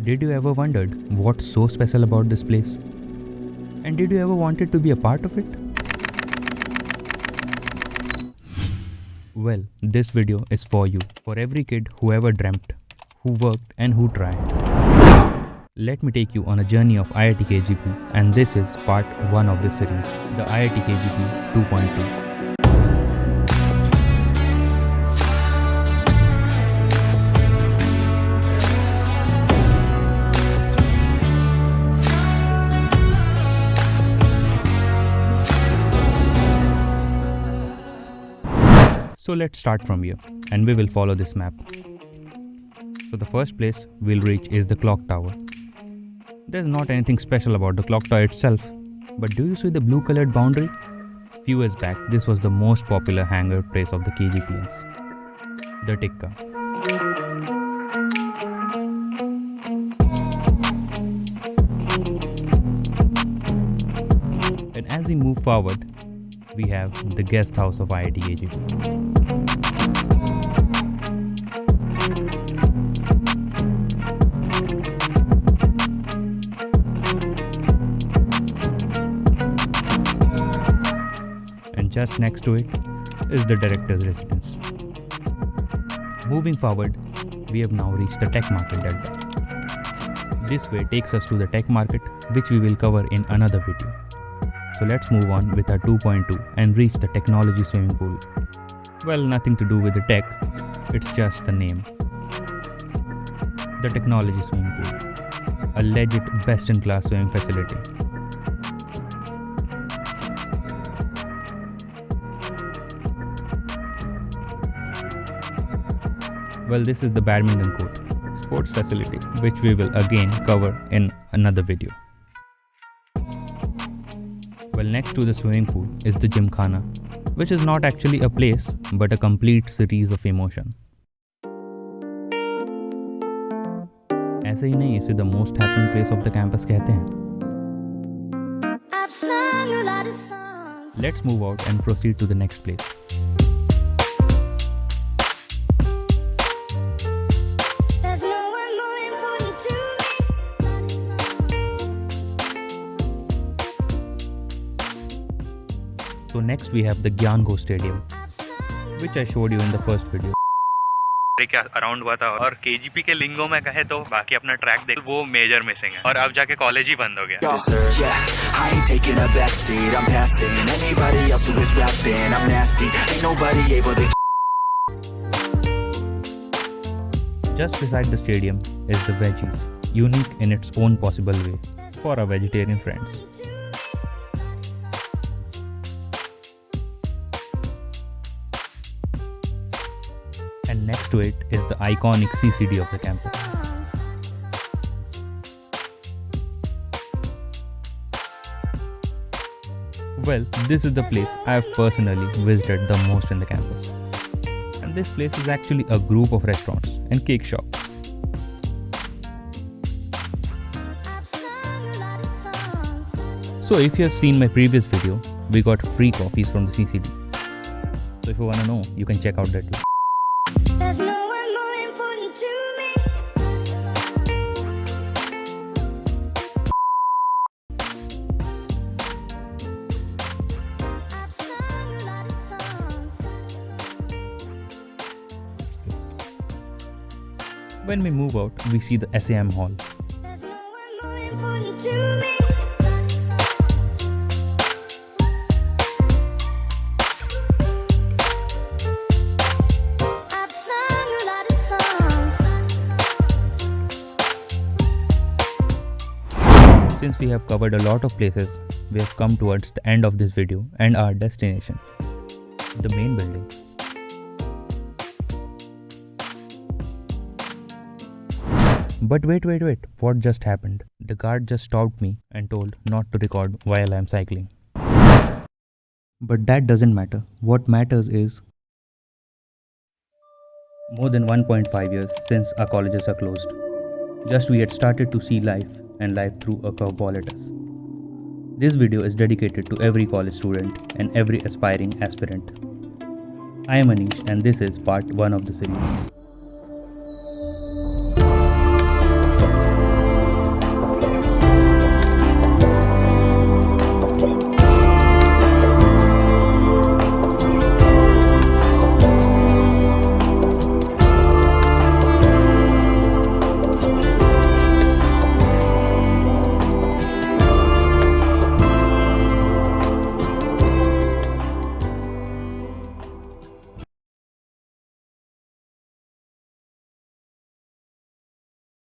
Did you ever wondered what's so special about this place? And did you ever wanted to be a part of it? Well, this video is for you, for every kid who ever dreamt, who worked and who tried. Let me take you on a journey of IIT KGP, and this is part 1 of this series, the IIT KGP 2.2. So let's start from here, and we will follow this map. So the first place we'll reach is the clock tower. There's not anything special about the clock tower itself, but do you see the blue colored boundary? Few years back, this was the most popular hangar place of the KGPians, the Tikka. And as we move forward, we have the guest house of IIT KGP. And just next to it is the director's residence. Moving forward, we have now reached the Tech Market Delta. This way takes us to the Tech Market, which we will cover in another video. So let's move on with our 2.2 and reach the technology swimming pool. Well, nothing to do with the tech, it's just the name. The technology swimming pool, a legit best-in-class swimming facility. Well, this is the badminton court, sports facility, which we will again cover in another video. Well, next to the swimming pool is the Gymkhana, which is not actually a place, but a complete series of emotion. ऐसे ही नहीं इसे the most happening place of the campus कहते हैं. Let's move out and proceed to the next place. So next we have the Gyan-Go Stadium, which I showed you in the first video. क्या around हुआ था और KGP के लिंगो में कहे तो बाकी अपना ट्रैक देख वो मेजर मिसिंग है और अब जाके कॉलेज ही बंद हो गया. Just beside the stadium is the Veggies, unique in its own possible way for our vegetarian friends. And next to it is the iconic CCD of the campus. Well, this is the place I have personally visited the most in the campus. And this place is actually a group of restaurants and cake shops. So if you have seen my previous video, we got free coffees from the CCD. So if you wanna know, you can check out that video. There's no one more important to me. I've sung a lot of songs. When we move out, we see the SAM hall. There's no one more important to me. Since we have covered a lot of places, we have come towards the end of this video and our destination, the main building. But wait, what just happened? The guard just stopped me and told not to record while I am cycling. But that doesn't matter. What matters is more than 1.5 years since our colleges are closed. Just we had started to see life and life threw a curveball at us. This video is dedicated to every college student and every aspiring aspirant. I am Anish and this is part 1 of the series.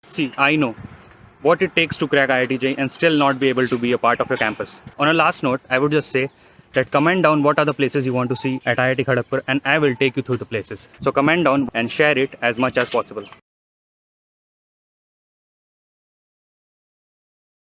See, I know what it takes to crack IIT and still not be able to be a part of your campus. On a last note, I would just say that comment down what are the places you want to see at IIT Kharagpur and I will take you through the places. So comment down and share it as much as possible.